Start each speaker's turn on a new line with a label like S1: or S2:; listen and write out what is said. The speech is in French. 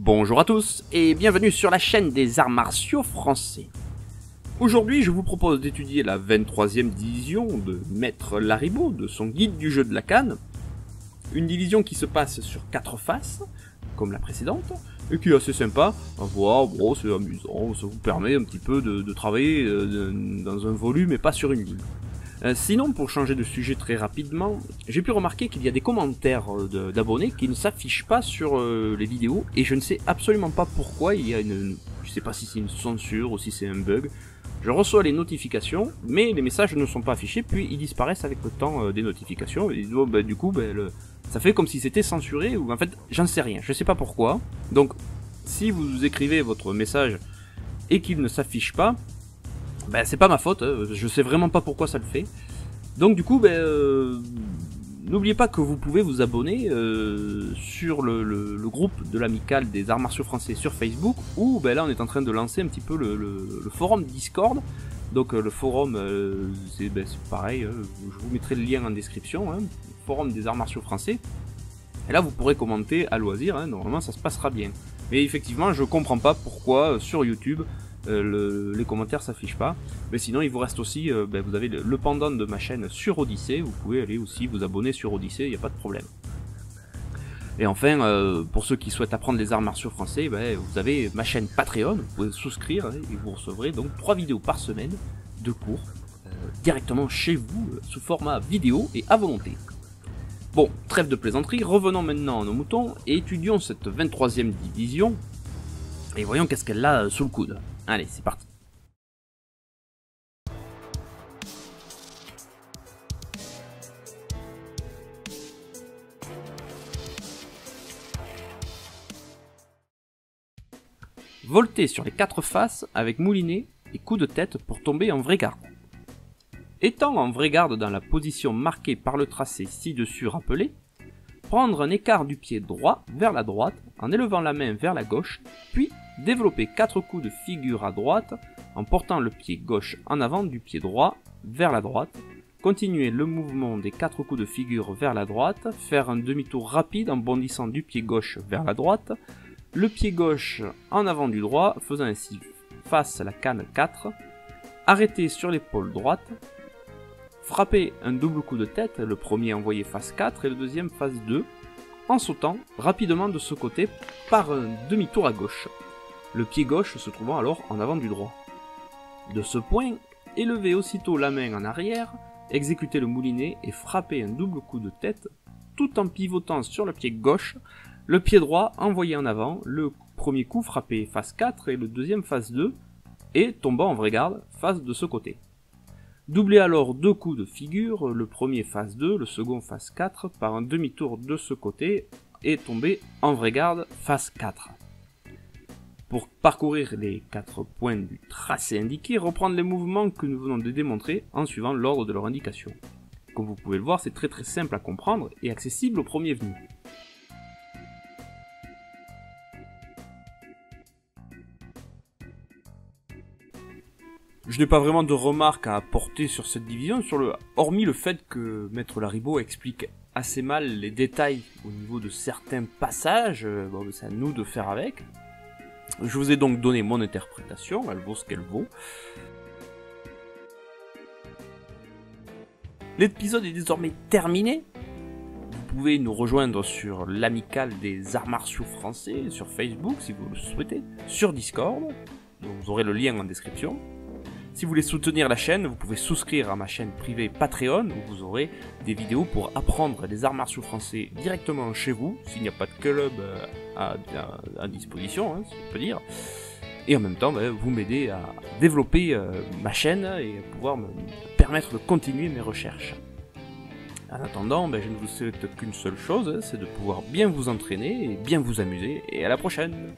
S1: Bonjour à tous et bienvenue sur la chaîne des arts martiaux français. Aujourd'hui je vous propose d'étudier la 23e division de Maître Laribout de son guide du jeu de la canne. Une division qui se passe sur 4 faces, comme la précédente, et qui est assez sympa à voir, bon, c'est amusant, ça vous permet un petit peu de travailler dans un volume et pas sur une ligne. Sinon, pour changer de sujet très rapidement, j'ai pu remarquer qu'il y a des commentaires d'abonnés qui ne s'affichent pas sur les vidéos, et je ne sais absolument pas pourquoi. Il y a je sais pas si c'est une censure ou si c'est un bug. Je reçois les notifications, mais les messages ne sont pas affichés, puis ils disparaissent avec le temps des notifications, et du coup, ça fait comme si c'était censuré, ou en fait, j'en sais rien, je sais pas pourquoi. Donc, si vous écrivez votre message et qu'il ne s'affiche pas, c'est pas ma faute, je sais vraiment pas pourquoi ça le fait. Donc du coup, n'oubliez pas que vous pouvez vous abonner sur le groupe de l'amicale des arts martiaux français sur Facebook, où là on est en train de lancer un petit peu le forum Discord. Donc le forum, c'est pareil, je vous mettrai le lien en description, le forum des arts martiaux français. Et là vous pourrez commenter à loisir, normalement ça se passera bien. Mais effectivement, je comprends pas pourquoi sur YouTube, les commentaires s'affichent pas, mais sinon il vous reste aussi, vous avez le pendant de ma chaîne sur Odyssée, vous pouvez aller aussi vous abonner sur Odyssée, il n'y a pas de problème. Et enfin, pour ceux qui souhaitent apprendre les arts martiaux français, vous avez ma chaîne Patreon, vous pouvez souscrire et vous recevrez donc 3 vidéos par semaine de cours directement chez vous, sous format vidéo et à volonté. Bon, trêve de plaisanterie, revenons maintenant à nos moutons et étudions cette 23e division et voyons qu'est-ce qu'elle a sous le coude. Allez, c'est parti. Volter sur les 4 faces avec moulinet et coup de tête pour tomber en vraie garde. Étant en vraie garde dans la position marquée par le tracé ci-dessus rappelé, prendre un écart du pied droit vers la droite en élevant la main vers la gauche, puis développer 4 coups de figure à droite en portant le pied gauche en avant du pied droit vers la droite, continuer le mouvement des 4 coups de figure vers la droite, faire un demi-tour rapide en bondissant du pied gauche vers la droite, le pied gauche en avant du droit, faisant ainsi face à la canne 4, arrêter sur l'épaule droite, frapper un double coup de tête, le premier envoyé face 4 et le deuxième face 2, en sautant rapidement de ce côté par un demi-tour à gauche, le pied gauche se trouvant alors en avant du droit. De ce point, élever aussitôt la main en arrière, exécuter le moulinet et frapper un double coup de tête, tout en pivotant sur le pied gauche, le pied droit envoyé en avant, le premier coup frappé face 4 et le deuxième face 2, et tombant en vraie garde face de ce côté. Doublez alors 2 coups de figure, le premier face 2, le second face 4, par un demi-tour de ce côté, et tomber en vraie garde face 4. Pour parcourir les 4 points du tracé indiqué, reprendre les mouvements que nous venons de démontrer en suivant l'ordre de leur indication. Comme vous pouvez le voir, c'est très simple à comprendre et accessible au premier venu. Je n'ai pas vraiment de remarques à apporter sur cette division, hormis le fait que Maître Laribout explique assez mal les détails au niveau de certains passages, c'est à nous de faire avec. Je vous ai donc donné mon interprétation, elle vaut ce qu'elle vaut. L'épisode est désormais terminé. Vous pouvez nous rejoindre sur l'amicale des arts martiaux français, sur Facebook si vous le souhaitez, sur Discord, donc vous aurez le lien en description. Si vous voulez soutenir la chaîne, vous pouvez souscrire à ma chaîne privée Patreon, où vous aurez des vidéos pour apprendre les arts martiaux français directement chez vous, s'il n'y a pas de club à disposition, si on peut dire. Et en même temps, vous m'aidez à développer ma chaîne et à pouvoir me permettre de continuer mes recherches. En attendant, je ne vous souhaite qu'une seule chose, c'est de pouvoir bien vous entraîner et bien vous amuser, et à la prochaine!